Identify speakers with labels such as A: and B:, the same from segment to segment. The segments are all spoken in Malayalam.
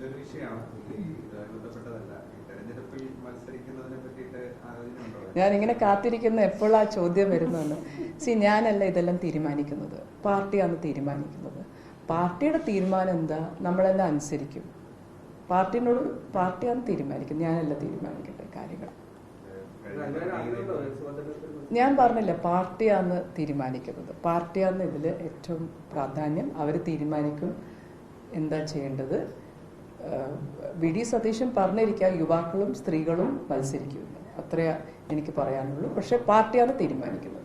A: മറ്റൊരു വിഷയമാണ് ബന്ധപ്പെട്ടതല്ല. തെരഞ്ഞെടുപ്പിൽ മത്സരിക്കുന്നതിനെ പറ്റിയിട്ട് ആലോചനയുണ്ടോ?
B: ഞാനിങ്ങനെ കാത്തിരിക്കുന്ന എപ്പോഴാ ചോദ്യം വരുന്നതെന്ന്. ഞാനല്ല ഇതെല്ലാം തീരുമാനിക്കുന്നത്, പാർട്ടിയാണ് തീരുമാനിക്കുന്നത്. പാർട്ടിയുടെ തീരുമാനം എന്താ നമ്മളെല്ലാം അനുസരിക്കും. പാർട്ടിയാണ് തീരുമാനിക്കുന്നത്, ഞാനല്ല തീരുമാനിക്കട്ടെ കാര്യങ്ങൾ. ഞാൻ പറഞ്ഞില്ല, പാർട്ടിയാണ് തീരുമാനിക്കുന്നത്. പാർട്ടിയാണ് ഇതിൽ ഏറ്റവും പ്രാധാന്യം. അവർ തീരുമാനിക്കും എന്താ ചെയ്യേണ്ടത്. വി.ഡി. സതീശൻ പറഞ്ഞിരിക്കുക യുവാക്കളും സ്ത്രീകളും മത്സരിക്കുമെന്ന്. അത്രേ എനിക്ക് പറയാനുള്ളൂ. പക്ഷെ പാർട്ടിയാണ് തീരുമാനിക്കുന്നത്.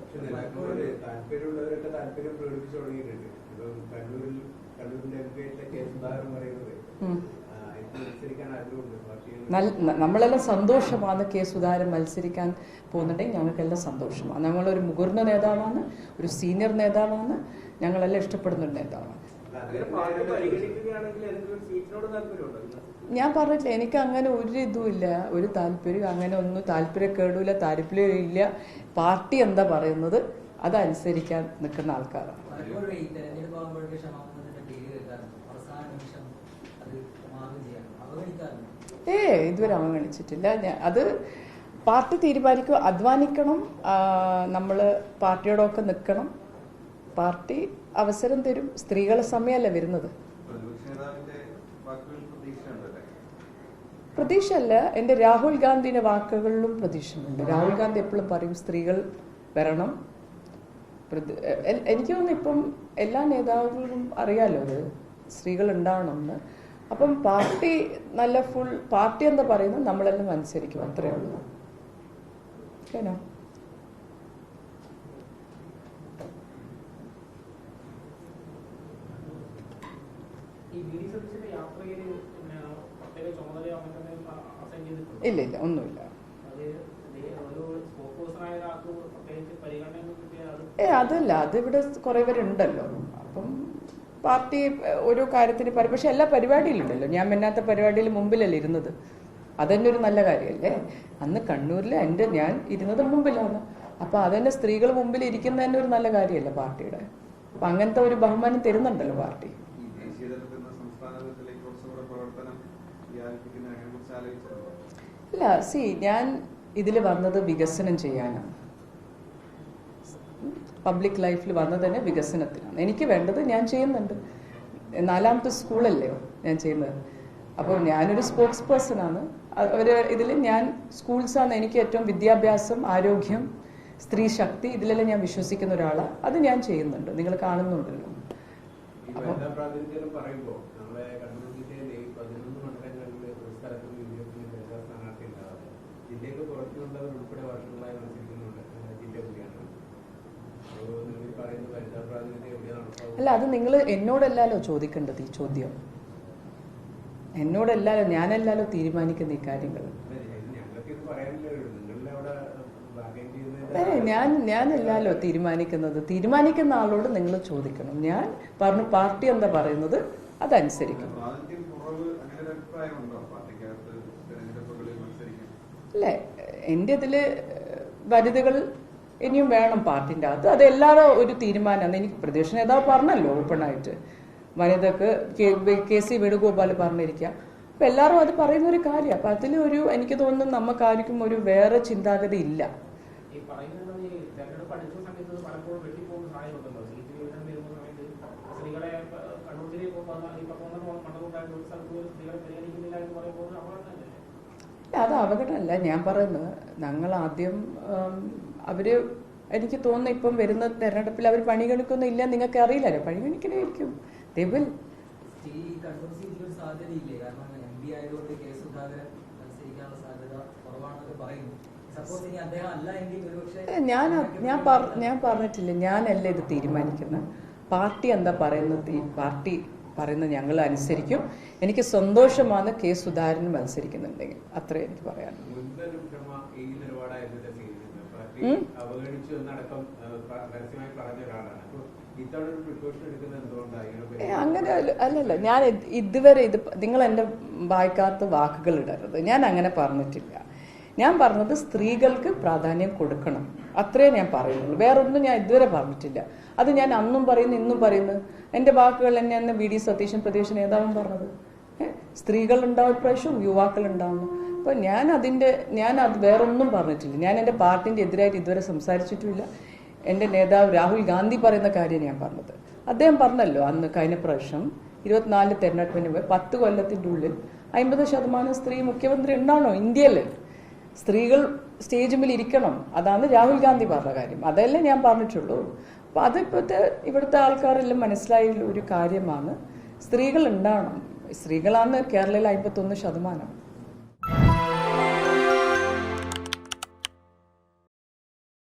B: നമ്മളെല്ലാം സന്തോഷമാണ്. കെ സുധാകരൻ മത്സരിക്കാൻ പോകുന്നുണ്ടെങ്കിൽ ഞങ്ങൾക്കെല്ലാം സന്തോഷമാണ്. ഞങ്ങളൊരു മുതിർന്ന നേതാവാണ്, ഒരു സീനിയർ നേതാവാണ്, ഞങ്ങളെല്ലാം ഇഷ്ടപ്പെടുന്ന ഒരു നേതാവാണ്. ഞാൻ പറഞ്ഞില്ല, എനിക്ക് അങ്ങനെ ഒരു ഇതുമില്ല, ഒരു താല്പര്യം അങ്ങനെ ഒന്നും താല്പര്യക്കേടില്ല, താല്പര്യമില്ല. പാർട്ടി എന്താ പറയുന്നത് അതനുസരിക്കാൻ നിൽക്കുന്ന ആൾക്കാരാണ്. ഇതുവരെ അവഗണിച്ചിട്ടില്ല. അത് പാർട്ടി തീരുമാനിക്കും. അധ്വാനിക്കണം, നമ്മൾ പാർട്ടിയോടൊക്കെ നിൽക്കണം. പാർട്ടി അവസരം തരും. സ്ത്രീകളെ സമയമല്ല വരുന്നത്. പ്രതീക്ഷയല്ല, എൻ്റെ രാഹുൽ ഗാന്ധിയുടെ വാക്കുകളിലും പ്രതീക്ഷയുണ്ട്. രാഹുൽ ഗാന്ധി എപ്പോഴും പറയും സ്ത്രീകൾ വരണം. എനിക്ക് തോന്നുന്നു ഇപ്പം എല്ലാ നേതാക്കളും അറിയാലോ അത് സ്ത്രീകൾ ഉണ്ടാവണമെന്ന്. അപ്പം പാർട്ടി നല്ല ഫുൾ പാർട്ടി എന്താ പറയുന്നത് നമ്മളെല്ലാം അനുസരിക്കും. അത്രയേ ഉള്ളൂ. കേട്ടോ? ഇല്ല ഇല്ല, ഒന്നുമില്ല. അതല്ല, അതിവിടെ കുറെ പേരുണ്ടല്ലോ. അപ്പം പാർട്ടി ഓരോ കാര്യത്തിന് പക്ഷെ എല്ലാ പരിപാടിയിലുണ്ടല്ലോ. ഞാൻ മെന്നാത്ത പരിപാടിയിൽ മുമ്പിലല്ലേ ഇരുന്നത്. അതെന്നെ ഒരു നല്ല കാര്യമല്ലേ. അന്ന് കണ്ണൂരിൽ ഞാൻ ഇരുന്നത് മുമ്പിലാണ്. അപ്പൊ അതെന്നെ സ്ത്രീകൾ മുമ്പിൽ ഇരിക്കുന്നത് തന്നെ ഒരു നല്ല കാര്യമല്ല പാർട്ടിയുടെ. അപ്പൊ അങ്ങനത്തെ ഒരു ബഹുമാനം തരുന്നുണ്ടല്ലോ പാർട്ടി. ഇല്ല, ഞാൻ ഇതിൽ വന്നത് വികസനം ചെയ്യാനാണ്. പബ്ലിക് ലൈഫിൽ വന്നത് തന്നെ വികസനത്തിനാണ്. എനിക്ക് വേണ്ടത് ഞാൻ ചെയ്യുന്നുണ്ട്. 4ാമത്തെ സ്കൂളല്ലയോ ഞാൻ ചെയ്യുന്നത്. അപ്പോൾ ഞാനൊരു സ്പോക്സ് പേഴ്സണാണ്. ഇതിൽ ഞാൻ സ്കൂൾസാണ് എനിക്ക് ഏറ്റവും വിദ്യാഭ്യാസം, ആരോഗ്യം, സ്ത്രീ ശക്തി, ഇതിലെല്ലാം ഞാൻ വിശ്വസിക്കുന്ന ഒരാളാണ്. അത് ഞാൻ ചെയ്യുന്നുണ്ട്. നിങ്ങൾ കാണുന്നുണ്ടല്ലോ. അപ്പോൾ അല്ല, അത് നിങ്ങൾ എന്നോടല്ലല്ലോ ചോദിക്കേണ്ടത്. ഈ ചോദ്യം എന്നോടല്ലല്ലോ, ഞാനല്ലല്ലോ തീരുമാനിക്കുന്ന ഈ കാര്യങ്ങൾ. ഞാനല്ലല്ലോ തീരുമാനിക്കുന്നത്. തീരുമാനിക്കുന്ന ആളോട് നിങ്ങൾ ചോദിക്കണം. ഞാൻ പറഞ്ഞു പാർട്ടി എന്താ പറയുന്നത് അതനുസരിക്കും. അല്ലേ, എൻ്റെ ഇതിൽ വനിതകൾ ഇനിയും വേണം പാർട്ടിൻ്റെ അകത്ത്. അത് എല്ലാവരും ഒരു തീരുമാനമാണ്. എനിക്ക് പ്രതിപക്ഷ നേതാവ് പറഞ്ഞല്ലോ ഓപ്പണായിട്ട് വനിതക്ക് KC വേണുഗോപാൽ പറഞ്ഞിരിക്കുക. അപ്പം എല്ലാവരും അത് പറയുന്നൊരു കാര്യം. അപ്പം അതിലൊരു എനിക്ക് തോന്നുന്നു നമുക്കാർക്കും ഒരു വേറെ ചിന്താഗതി ഇല്ല. അത് അപകടമല്ല. ഞാൻ പറയുന്നത് ഞങ്ങൾ ആദ്യം എനിക്ക് തോന്നുന്നു ഇപ്പം വരുന്ന തെരഞ്ഞെടുപ്പിൽ അവർ പണികണിക്കൊന്നും ഇല്ല. നിങ്ങൾക്ക് അറിയില്ലല്ലോ, പണികണിക്കണായിരിക്കും. ഞാൻ പറഞ്ഞിട്ടില്ല, ഞാനല്ല ഇത് തീരുമാനിക്കുന്നത്. പാർട്ടി എന്താ പറയുന്നത്, പാർട്ടി പറയുന്നത് ഞങ്ങൾ അനുസരിക്കും. എനിക്ക് സന്തോഷമാണ് കെ സുധാകരൻ മത്സരിക്കുന്നുണ്ടെങ്കിൽ. അത്രേ എനിക്ക് പറയാനുള്ളൂ. അങ്ങനെ അല്ലല്ല, ഞാൻ ഇതുവരെ നിങ്ങൾ എൻ്റെ വായിക്കാത്ത വാക്കുകൾ ഇടരുത്. ഞാൻ അങ്ങനെ പറഞ്ഞിട്ടില്ല. ഞാൻ പറഞ്ഞത് സ്ത്രീകൾക്ക് പ്രാധാന്യം കൊടുക്കണം, അത്രേ ഞാൻ പറയുന്നുള്ളൂ. വേറൊന്നും ഞാൻ ഇതുവരെ പറഞ്ഞിട്ടില്ല. അത് ഞാൻ അന്നും പറയുന്നു ഇന്നും പറയുന്നു. എൻ്റെ വാക്കുകൾ തന്നെയാണ് വി.ഡി. സതീശൻ പ്രതിപക്ഷ നേതാവും പറഞ്ഞത്. സ്ത്രീകൾ ഉണ്ടാവും ഇപ്രാവശ്യം, യുവാക്കൾ ഉണ്ടാവുന്നു. അപ്പൊ ഞാൻ അത് വേറൊന്നും പറഞ്ഞിട്ടില്ല. ഞാൻ എൻ്റെ പാർട്ടിന്റെ എതിരായിട്ട് ഇതുവരെ സംസാരിച്ചിട്ടുമില്ല. എൻ്റെ നേതാവ് രാഹുൽ ഗാന്ധി പറയുന്ന കാര്യം ഞാൻ പറഞ്ഞത്. അദ്ദേഹം പറഞ്ഞല്ലോ അന്ന് കഴിഞ്ഞ പ്രാവശ്യം 24 തെരഞ്ഞെടുപ്പിന് പോയി 10 കൊല്ലത്തിൻ്റെ ഉള്ളിൽ 50% സ്ത്രീ മുഖ്യമന്ത്രി ഉണ്ടാണോ ഇന്ത്യയിൽ? സ്ത്രീകൾ സ്റ്റേജ് മേൽ ഇരിക്കണം. അതാണ് രാഹുൽ ഗാന്ധി പറഞ്ഞ കാര്യം. അതല്ലേ ഞാൻ പറഞ്ഞിട്ടുള്ളൂ. അപ്പൊ അതിപ്പോഴത്തെ ഇവിടുത്തെ ആൾക്കാരെല്ലാം മനസ്സിലായുള്ള ഒരു കാര്യമാണ്. സ്ത്രീകൾ ഉണ്ടാവണം. സ്ത്രീകളാണ് കേരളയിൽ 51%.